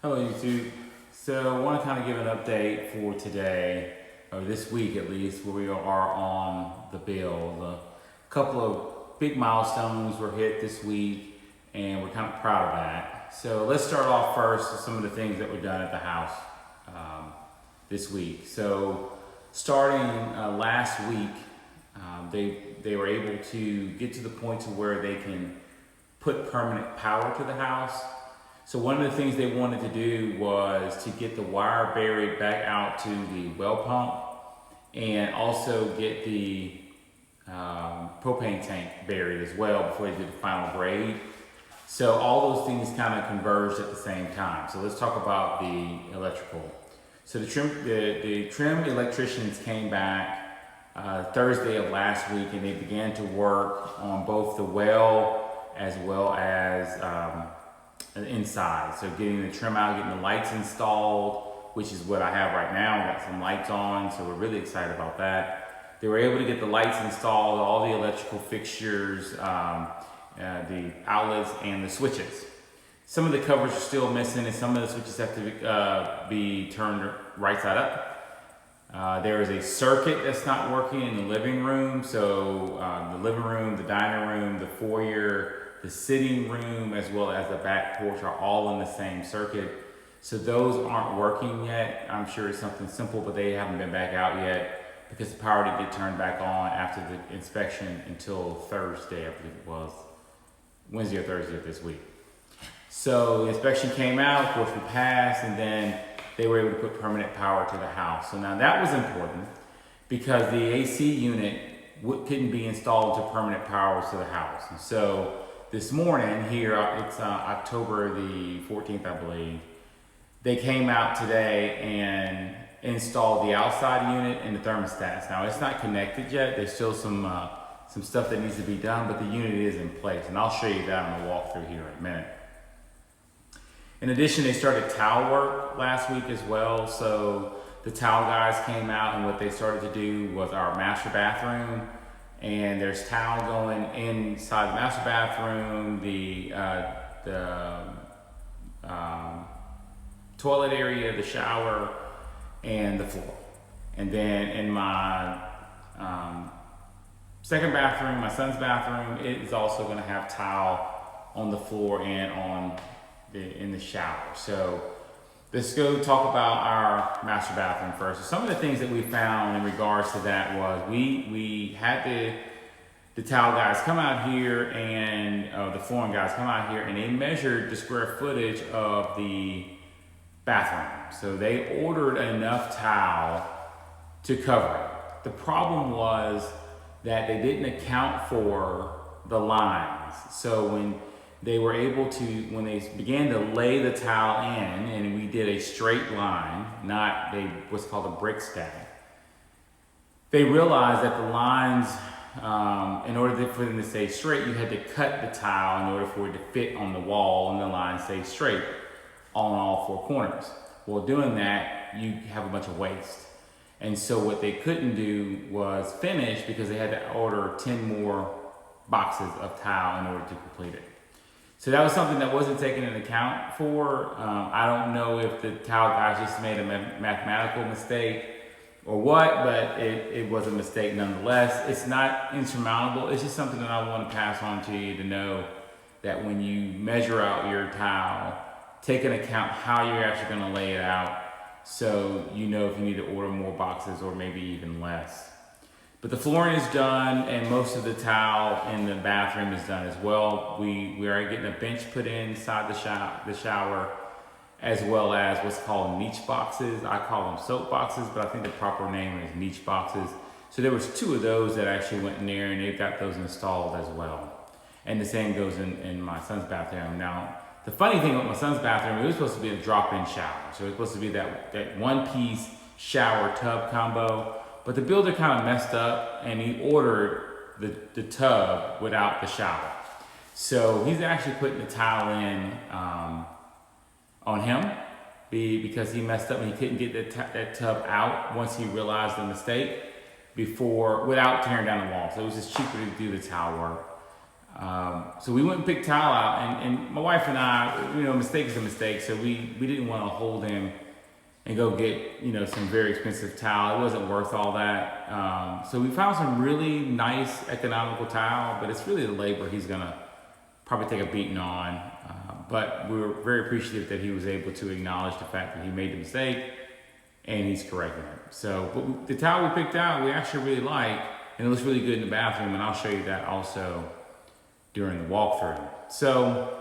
Hello YouTube. So I want to kind of give an update for today, or this week at least, where we are on the build. A couple of big milestones were hit this week and we're kind of proud of that. So let's start off first with some of the things that were done at the house this week. So starting last week, they were able to get to the point to where they can put permanent power to the house. So one of the things they wanted to do was to get the wire buried back out to the well pump and also get the propane tank buried as well before they did the final grade. So all those things kind of converged at the same time. So let's talk about the electrical. So the trim electricians came back Thursday of last week and they began to work on both the well as well as inside. So getting the trim out, getting the lights installed, which is what I have right now. Got some lights on, so we're really excited about that. They were able to get the lights installed, all the electrical fixtures, the outlets and the switches. Some of the covers are still missing and some of the switches have to be turned right side up. There is a circuit that's not working in the living room. So the living room, the dining room, the foyer, the sitting room, as well as the back porch are all in the same circuit. So those aren't working yet. I'm sure it's something simple, but they haven't been back out yet because the power didn't get turned back on after the inspection until Thursday, I believe it was. Wednesday or Thursday of this week. So the inspection came out, of course we passed, and then they were able to put permanent power to the house. So now that was important because the AC unit couldn't be installed to permanent power to the house. And so this morning here, it's October the 14th, I believe, they came out today and installed the outside unit and the thermostats. Now it's not connected yet. There's still some stuff that needs to be done, but the unit is in place. And I'll show you that on the walkthrough here in a minute. In addition, they started tile work last week as well. So the tile guys came out and what they started to do was our master bathroom. And there's tile going inside the master bathroom, the toilet area, the shower, and the floor. And then in my second bathroom, my son's bathroom, it is also going to have tile on the floor and in the shower. So let's go talk about our master bathroom first. So some of the things that we found in regards to that was we had the tile guys come out here and the flooring guys come out here and they measured the square footage of the bathroom. So they ordered enough tile to cover it. The problem was that they didn't account for the lines. So when they were able to, when they began to lay the tile in, and we did a straight line, not what's called a brick stack, they realized that the lines, in order for them to stay straight, you had to cut the tile in order for it to fit on the wall and the line stay straight on all four corners. Well, doing that, you have a bunch of waste. And so what they couldn't do was finish because they had to order 10 more boxes of tile in order to complete it. So that was something that wasn't taken into account for. I don't know if the tile guys just made a mathematical mistake or what, but it was a mistake nonetheless. It's not insurmountable. It's just something that I want to pass on to you to know that when you measure out your tile, take into account how you're actually going to lay it out so you know if you need to order more boxes or maybe even less. But the flooring is done and most of the tile in the bathroom is done as well. We are getting a bench put inside the shower as well as what's called niche boxes. I call them soap boxes, but I think the proper name is niche boxes. So there was 2 of those that actually went in there and they've got those installed as well. And the same goes in my son's bathroom. Now, the funny thing with my son's bathroom, it was supposed to be a drop-in shower. So it was supposed to be that one-piece shower tub combo. But the builder kind of messed up and he ordered the tub without the shower. So he's actually putting the tile in on him because he messed up and he couldn't get that tub out once he realized the mistake without tearing down the wall. So it was just cheaper to do the tile work. So we went and picked tile out, and my wife and I, a mistake is a mistake, so we didn't want to hold him and go get, some very expensive tile. It wasn't worth all that. So we found some really nice economical tile, but it's really the labor he's gonna probably take a beating on. But we were very appreciative that he was able to acknowledge the fact that he made the mistake and he's correcting it. So, but the tile we picked out, we actually really like, and it looks really good in the bathroom, and I'll show you that also during the walkthrough. So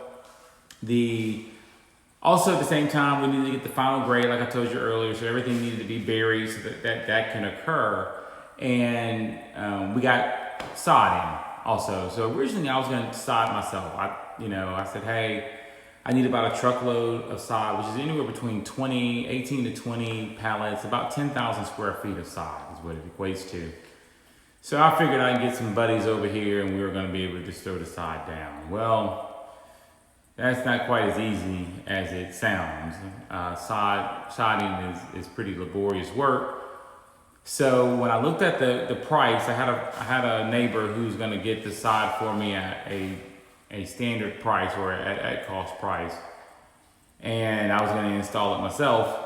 also at the same time, we needed to get the final grade, like I told you earlier, so everything needed to be buried so that can occur. And we got sod in also. So originally I was gonna sod myself. I said, hey, I need about a truckload of sod, which is anywhere between 18 to 20 pallets, about 10,000 square feet of sod is what it equates to. So I figured I'd get some buddies over here and we were gonna be able to just throw the sod down. Well, that's not quite as easy as it sounds. Sodding is pretty laborious work. So when I looked at the price, I had a neighbor who's gonna get the sod for me at a standard price or at cost price. And I was gonna install it myself.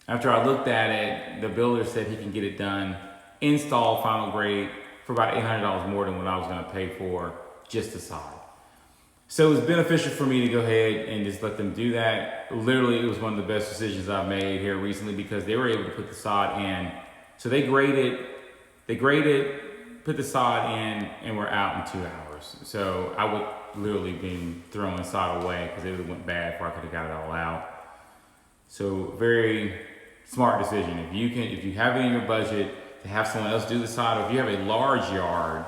After I looked at it, the builder said he can get it done, install final grade for about $800 more than what I was gonna pay for just the sod. So it was beneficial for me to go ahead and just let them do that. Literally, it was one of the best decisions I've made here recently because they were able to put the sod in. So they graded, put the sod in, and we're out in 2 hours. So I would literally been throwing sod away because it would have went bad before I could have got it all out. So very smart decision. If you have it in your budget to have someone else do the sod, or if you have a large yard,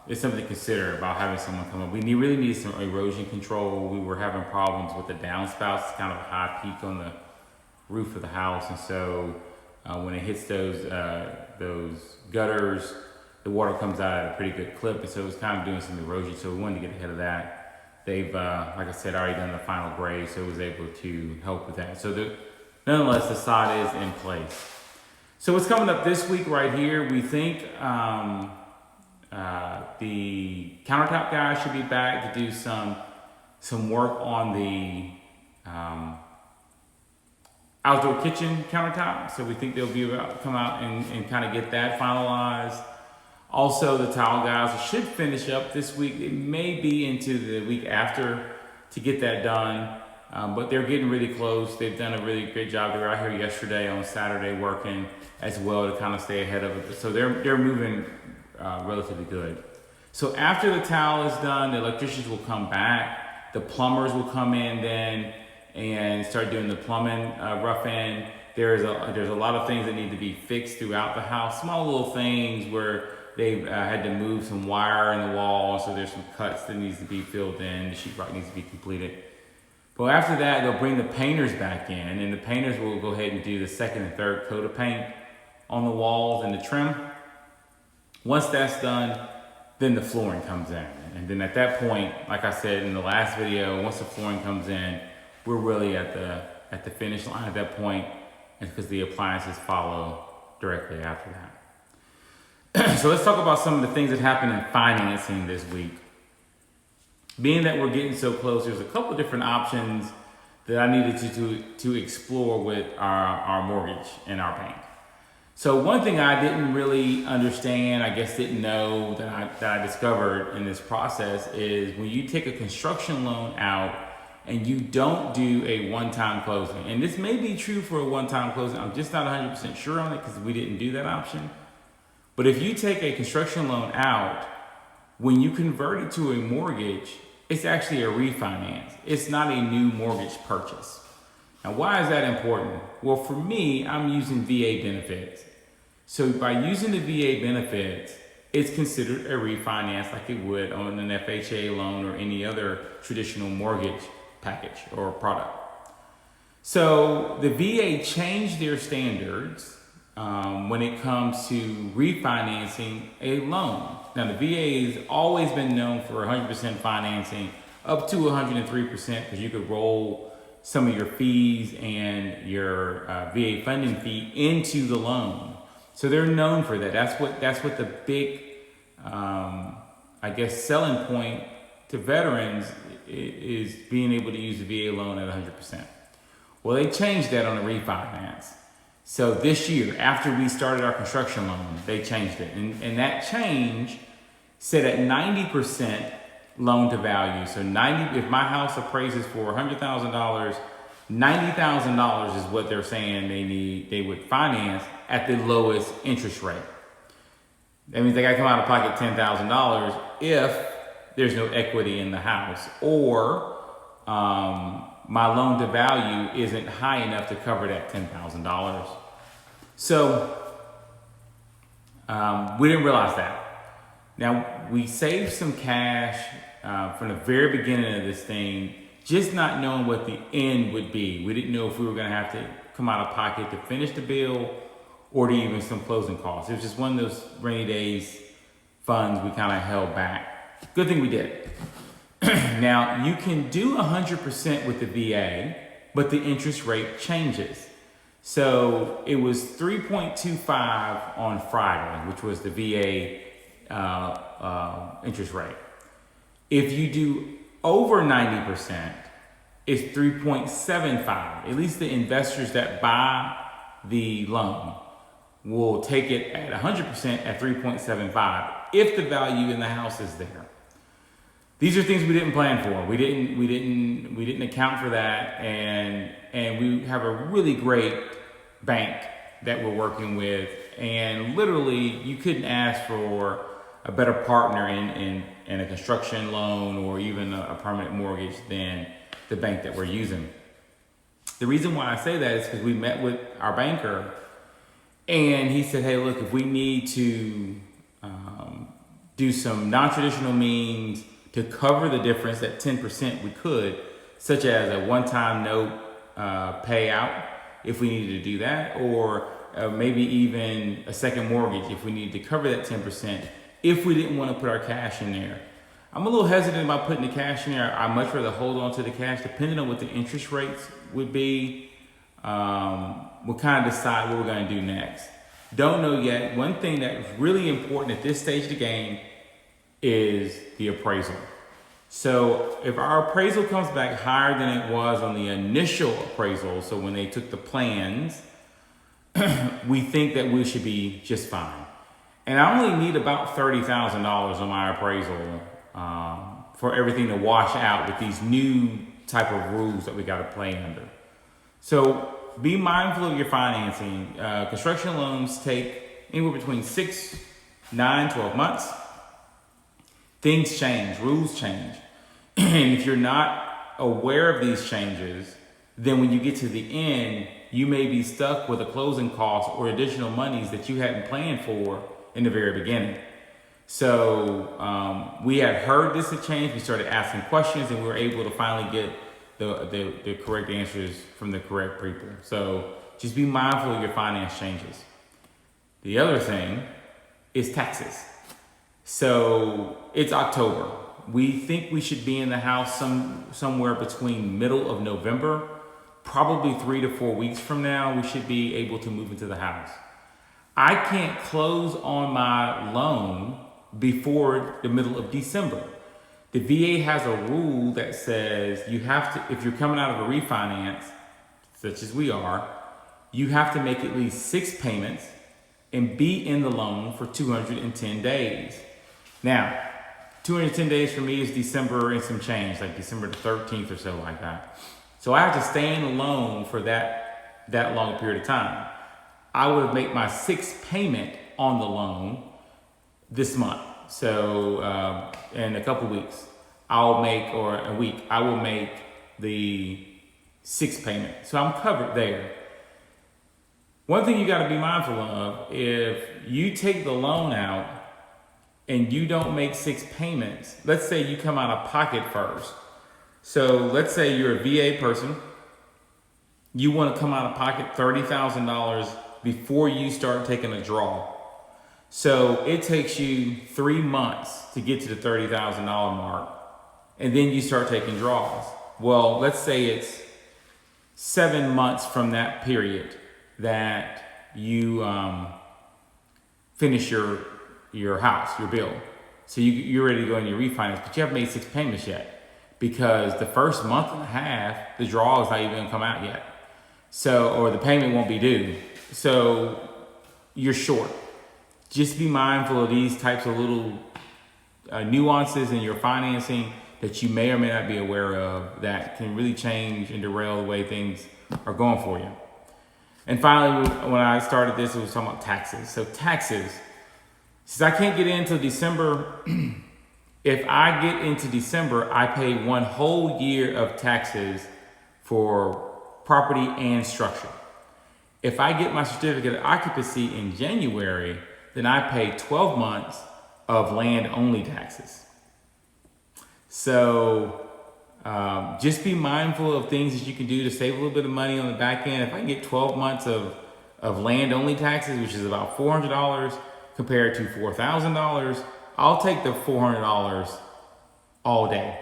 it's something to consider about having someone come up. We really need some erosion control. We were having problems with the downspouts. It's kind of a high peak on the roof of the house, and so when it hits those gutters, the water comes out at a pretty good clip, and so it was kind of doing some erosion. So we wanted to get ahead of that. They've, like I said, already done the final grade, so it was able to help with that. So nonetheless, the sod is in place. So what's coming up this week right here? We think. The countertop guy should be back to do some work on the outdoor kitchen countertop. So we think they'll be about to come out and kind of get that finalized. Also, the tile guys should finish up this week. It may be into the week after to get that done, but they're getting really close. They've done a really great job. They were out here yesterday on Saturday working as well to kind of stay ahead of it. So they're moving relatively good. So after the tile is done, the electricians will come back. The plumbers will come in then and start doing the plumbing rough end. There's a lot of things that need to be fixed throughout the house. Small little things where they've had to move some wire in the wall, so there's some cuts that needs to be filled in. The sheetrock needs to be completed. But after that, they'll bring the painters back in, and the painters will go ahead and do the second and third coat of paint on the walls and the trim. Once that's done, then the flooring comes in. And then at that point, like I said in the last video, once the flooring comes in, we're really at the finish line at that point, and because the appliances follow directly after that. So let's talk about some of the things that happened in financing this week. Being that we're getting so close, there's a couple of different options that I needed to explore with our mortgage and our bank. So one thing I didn't really understand, I guess didn't know that I discovered in this process is when you take a construction loan out and you don't do a one-time closing. And this may be true for a one-time closing. I'm just not 100% sure on it because we didn't do that option. But if you take a construction loan out, when you convert it to a mortgage, it's actually a refinance. It's not a new mortgage purchase. Now, why is that important? Well, for me, I'm using VA benefits. So by using the VA benefits, it's considered a refinance like it would on an FHA loan or any other traditional mortgage package or product. So the VA changed their standards when it comes to refinancing a loan. Now, the VA has always been known for 100% financing up to 103% because you could roll some of your fees and your VA funding fee into the loan. So they're known for that. That's what the big I guess, selling point to veterans is being able to use the VA loan at 100%. Well, they changed that on the refinance. So this year, after we started our construction loan, they changed it. And that change said at 90% loan to value. So if my house appraises for $100,000, $90,000 is what they're saying they would finance at the lowest interest rate. That means they got to come out of pocket $10,000 if there's no equity in the house, or my loan to value isn't high enough to cover that $10,000. So we didn't realize that. Now, we saved some cash from the very beginning of this thing, just not knowing what the end would be. We didn't know if we were going to have to come out of pocket to finish the bill or to even some closing costs. It was just one of those rainy days funds we kind of held back. Good thing we did. Now, you can do 100% with the VA, but the interest rate changes. So it was 3.25 on Friday, which was the VA interest rate. If you do over 90%, it's 3.75. At least the investors that buy the loan will take it at 100% at 3.75 if the value in the house is there. These are things we didn't plan for. We didn't account for that, and we have a really great bank that we're working with, and literally you couldn't ask for a better partner in a construction loan or even a permanent mortgage than the bank that we're using. The reason why I say that is because we met with our banker, and he said, hey, look, if we need to do some non-traditional means to cover the difference, at 10% we could, such as a one-time note payout if we needed to do that, or maybe even a second mortgage if we needed to cover that 10%, if we didn't want to put our cash in there. I'm a little hesitant about putting the cash in there. I'd much rather hold on to the cash, depending on what the interest rates would be. We'll kind of decide what we're going to do next. Don't know yet. One thing that is really important at this stage of the game is the appraisal. So if our appraisal comes back higher than it was on the initial appraisal, so when they took the plans, we think that we should be just fine. And I only need about $30,000 on my appraisal for everything to wash out with these new type of rules that we got to play under. So be mindful of your financing. Construction loans take anywhere between 6, 9, 12 months. Things change, rules change. And if you're not aware of these changes, then when you get to the end, you may be stuck with a closing cost or additional monies that you hadn't planned for in the very beginning. So we had heard this had changed. We started asking questions, and we were able to finally get the correct answers from the correct people. So just be mindful of your finance changes. The other thing is taxes. So it's October. We think we should be in the house somewhere between middle of November, probably 3 to 4 weeks from now, we should be able to move into the house. I can't close on my loan before the middle of December. The VA has a rule that says you have to, if you're coming out of a refinance, such as we are, you have to make at least 6 payments and be in the loan for 210 days. Now, 210 days for me is December and some change, like December the 13th or so like that. So I have to stay in the loan for that long period of time. I would make my 6th payment on the loan this month. So in a couple weeks, or a week, I will make the 6th payment. So I'm covered there. One thing you got to be mindful of, if you take the loan out and you don't make 6 payments, let's say you come out of pocket first. So let's say you're a VA person, you want to come out of pocket $30,000 before you start taking a draw. So it takes you 3 months to get to the $30,000 mark, and then you start taking draws. Well, let's say it's 7 months from that period that you finish your house, your bill. So you're ready to go in your refinance, but you haven't made 6 payments yet because the first month and a half, the draw is not even gonna come out yet. So, or the payment won't be due. So you're short. Just be mindful of these types of little nuances in your financing that you may or may not be aware of that can really change and derail the way things are going for you. And finally, when I started this, it was talking about taxes. So taxes, since I can't get into December, if I get into December, I pay 1 whole year of taxes for property and structure. If I get my certificate of occupancy in January, then I pay 12 months of land only taxes. So just be mindful of things that you can do to save a little bit of money on the back end. If I can get 12 months of land only taxes, which is about $400 compared to $4,000, I'll take the $400 all day.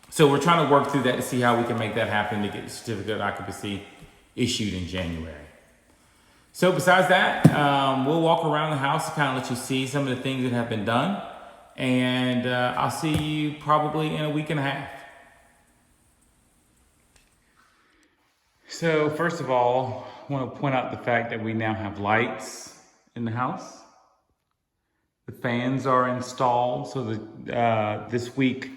So we're trying to work through that to see how we can make that happen to get the certificate of occupancy issued in January. So besides that, we'll walk around the house to kind of let you see some of the things that have been done. And I'll see you probably in a week and a half. So first of all, I want to point out the fact that we now have lights in the house. The fans are installed. So this week,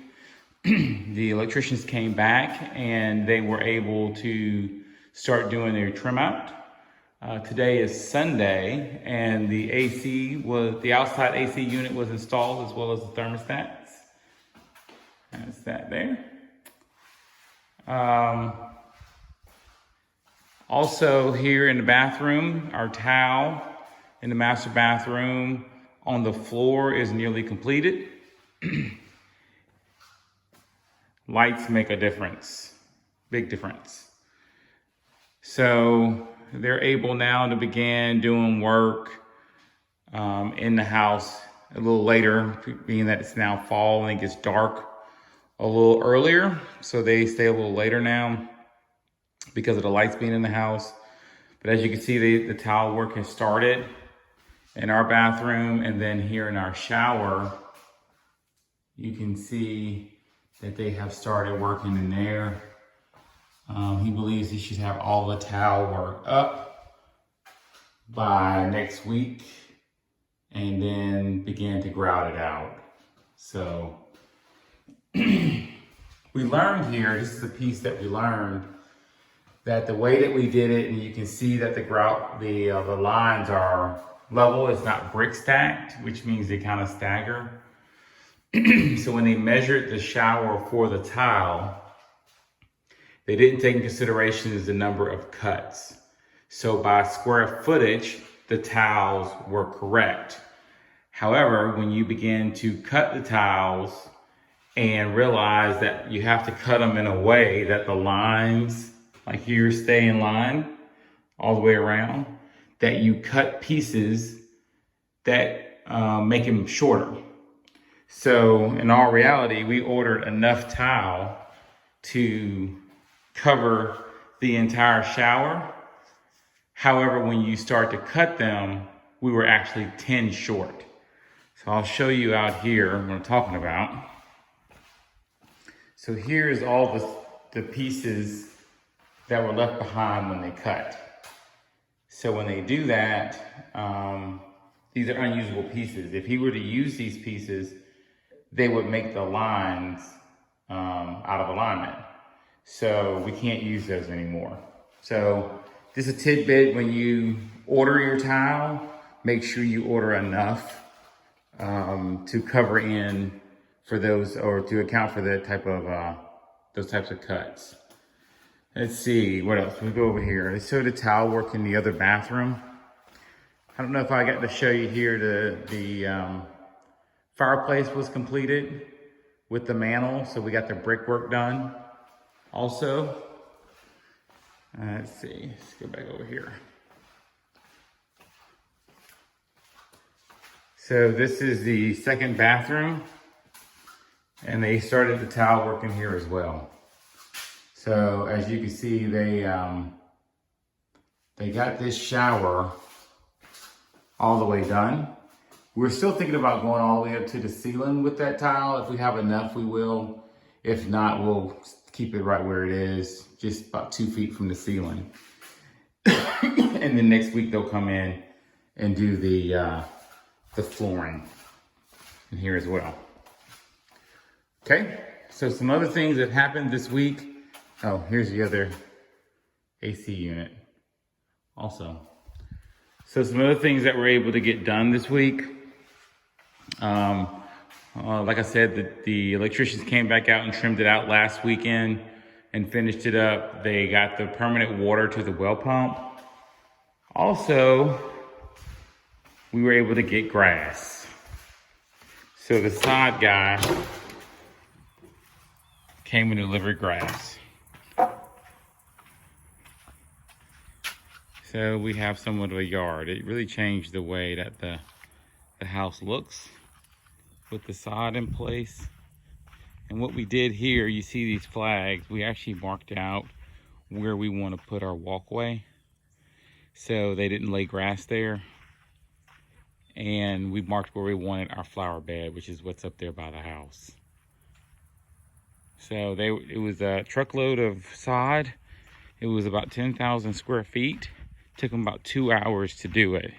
the electricians came back and they were able to start doing their trim out. Today is Sunday, and the outside AC unit was installed as well as the thermostats. That's that there. Also here in the bathroom, our towel in the master bathroom on the floor is nearly completed. Lights make a difference, big difference. So they're able now to begin doing work in the house a little later, being that it's now fall and it gets dark a little earlier. So they stay a little later now because of the lights being in the house. But as you can see, the towel work has started in our bathroom, and then here in our shower, you can see that they have started working in there. He believes he should have all the towel work up by next week and then begin to grout it out. So we learned here, this is a piece that we learned, that the way that we did it, and you can see that the lines are level, it's not brick stacked, which means they kind of stagger. So when they measured the shower for the tile, they didn't take into consideration the number of cuts. So by square footage, the tiles were correct. However, when you begin to cut the tiles and realize that you have to cut them in a way that the lines, like here, stay in line all the way around, that you cut pieces that make them shorter. So in all reality, we ordered enough tile to cover the entire shower. However, when you start to cut them, we were actually 10 short. So I'll show you out here what I'm talking about. So here's all the pieces that were left behind when they cut. So when they do that, these are unusable pieces. If he were to use these pieces, they would make the lines out of alignment. So we can't use those anymore. So just a tidbit, when you order your tile, make sure you order enough to cover in for those, or to account for the type of those types of cuts. Let's see, what else? We'll go over here. Let's show the towel work in the other bathroom. I don't know if I got to show you here, the fireplace was completed with the mantle, so we got the brickwork done also. Let's see, let's go back over here. So this is the second bathroom, and they started the tile work in here as well. So as you can see, they got this shower all the way done. We're still thinking about going all the way up to the ceiling with that tile. If we have enough, we will. If not, we'll keep it right where it is, just about 2 feet from the ceiling. And then next week they'll come in and do the flooring in here as well. Okay, so some other things that happened this week. Oh, here's the other AC unit also. So some other things that we're able to get done this week. Like I said, the electricians came back out and trimmed it out last weekend and finished it up. They got the permanent water to the well pump. Also, we were able to get grass. So the sod guy came and delivered grass. So we have somewhat of a yard. It really changed the way that the house looks with the sod in place. And what we did here, you see these flags, we actually marked out where we want to put our walkway. So they didn't lay grass there. And we marked where we wanted our flower bed, which is what's up there by the house. So it was a truckload of sod. It was about 10,000 square feet. Took them about 2 hours to do it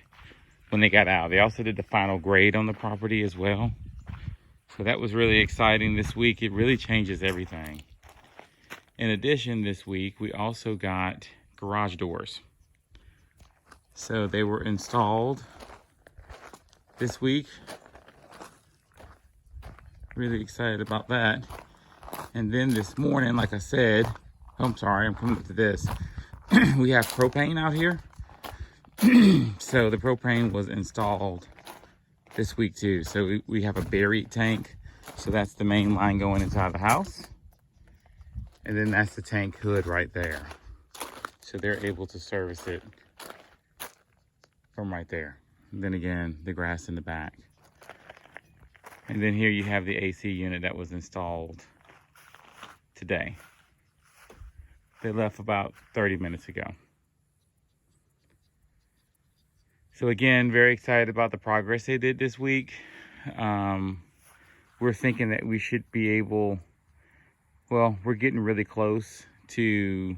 when they got out. They also did the final grade on the property as well. So that was really exciting this week. It really changes everything. In addition, this week, we also got garage doors. So they were installed this week. Really excited about that. And then this morning, like I said, I'm sorry, I'm coming up to this. We have propane out here. So the propane was installed this week too. So we have a buried tank. So that's the main line going inside the house. And then that's the tank hood right there. So they're able to service it from right there. And then again, the grass in the back. And then here you have the AC unit that was installed today. They left about 30 minutes ago. So again, very excited about the progress they did this week. We're thinking that we should be able, well, we're getting really close to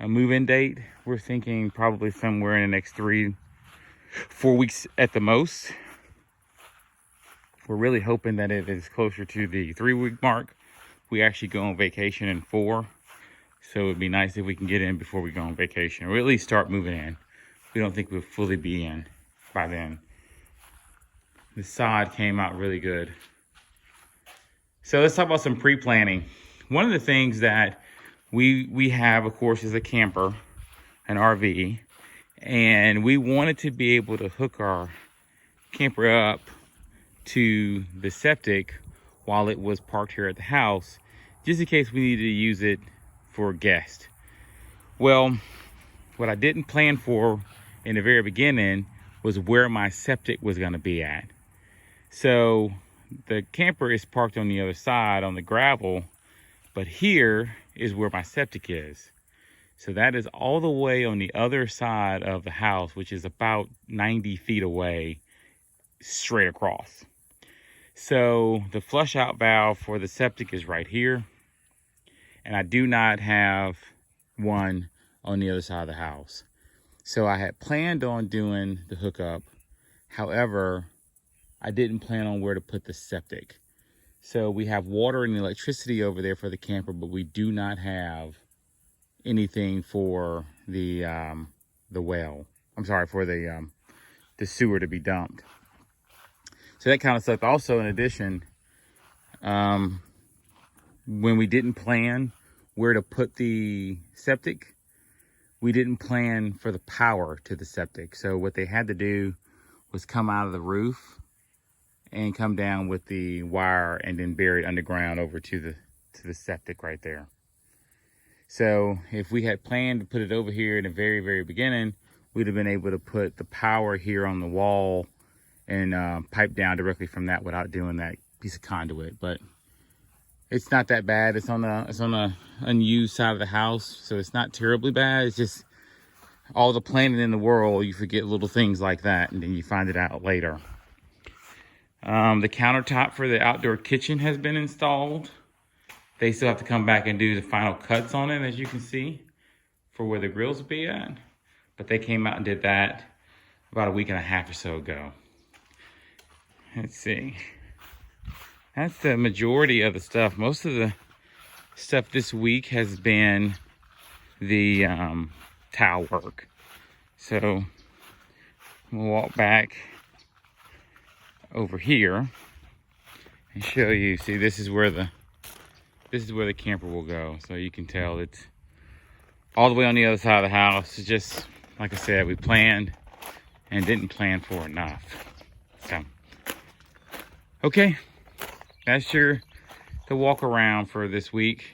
a move-in date. We're thinking probably somewhere in the next 3-4 weeks at the most. We're really hoping that it is closer to the 3-week mark. We actually go on vacation in 4. So it'd be nice if we can get in before we go on vacation, or at least start moving in. We don't think we'll fully be in by then. The sod came out really good. So let's talk about some pre-planning. One of the things that we have, of course, is a camper, an RV, and we wanted to be able to hook our camper up to the septic while it was parked here at the house, just in case we needed to use it for a guest. Well, what I didn't plan for in the very beginning was where my septic was going to be at. So the camper is parked on the other side on the gravel, but here is where my septic is. So that is all the way on the other side of the house, which is about 90 feet away, straight across. So the flush out valve for the septic is right here. And I do not have one on the other side of the house. So I had planned on doing the hookup. However, I didn't plan on where to put the septic. So we have water and electricity over there for the camper, but we do not have anything for the well. I'm sorry, for the sewer to be dumped. So that kind of sucked. Also, in addition, when we didn't plan where to put the septic, we didn't plan for the power to the septic. So what they had to do was come out of the roof and come down with the wire and then bury it underground over to the septic right there. So if we had planned to put it over here in the very, very beginning, we'd have been able to put the power here on the wall and pipe down directly from that without doing that piece of conduit. But it's not that bad. It's on the unused side of the house, so it's not terribly bad. It's just all the planning in the world, you forget little things like that, and then you find it out later. The countertop for the outdoor kitchen has been installed. They still have to come back and do the final cuts on it, as you can see, for where the grills will be at. But they came out and did that about a week and a half or so ago. Let's see. That's the majority of the stuff. Most of the stuff this week has been the tile work. So we'll walk back over here and show you. See, this is where the camper will go. So you can tell it's all the way on the other side of the house. It's just, like I said, we planned and didn't plan for enough. So, okay, that's the walk around for this week.